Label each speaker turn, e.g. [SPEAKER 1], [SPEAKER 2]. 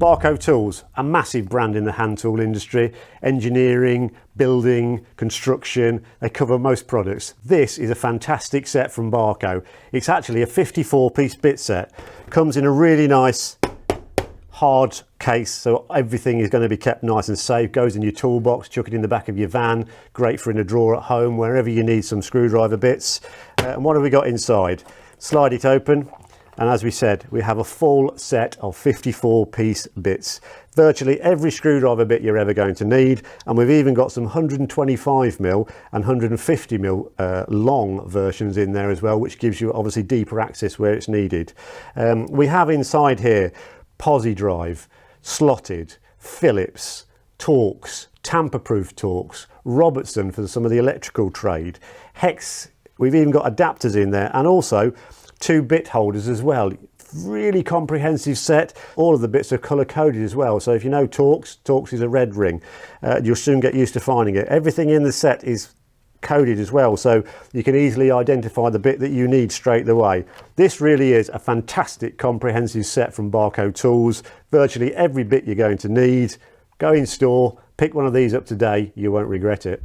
[SPEAKER 1] Bahco Tools, a massive brand in the hand tool industry, engineering, building, construction, they cover most products. This is a fantastic set from Bahco. It's actually a 54-piece bit set. Comes in a really nice hard case, so everything is going to be kept nice and safe. Goes in your toolbox, chuck it in the back of your van, great for in a drawer at home, wherever you need some screwdriver bits. And what have we got inside? Slide it open. And as we said, we have a full set of 54-piece bits. Virtually every screwdriver bit you're ever going to need. And we've even got some 125mm and 150mm long versions in there as well, which gives you obviously deeper access where it's needed. We have inside here Pozi drive, slotted, Phillips, TORX, tamper-proof TORX, Robertson for some of the electrical trade, hex. We've even got adapters in there, and also 2 bit holders as well. Really comprehensive set. All of the bits are color coded as well, so if you know TORX is a red ring. You'll soon get used to finding it. Everything in the set is coded as well, so you can easily identify the bit that you need straight away. This really is a fantastic comprehensive set from Bahco Tools. Virtually every bit you're going to need. Go in store, pick one of these up today, you won't regret it.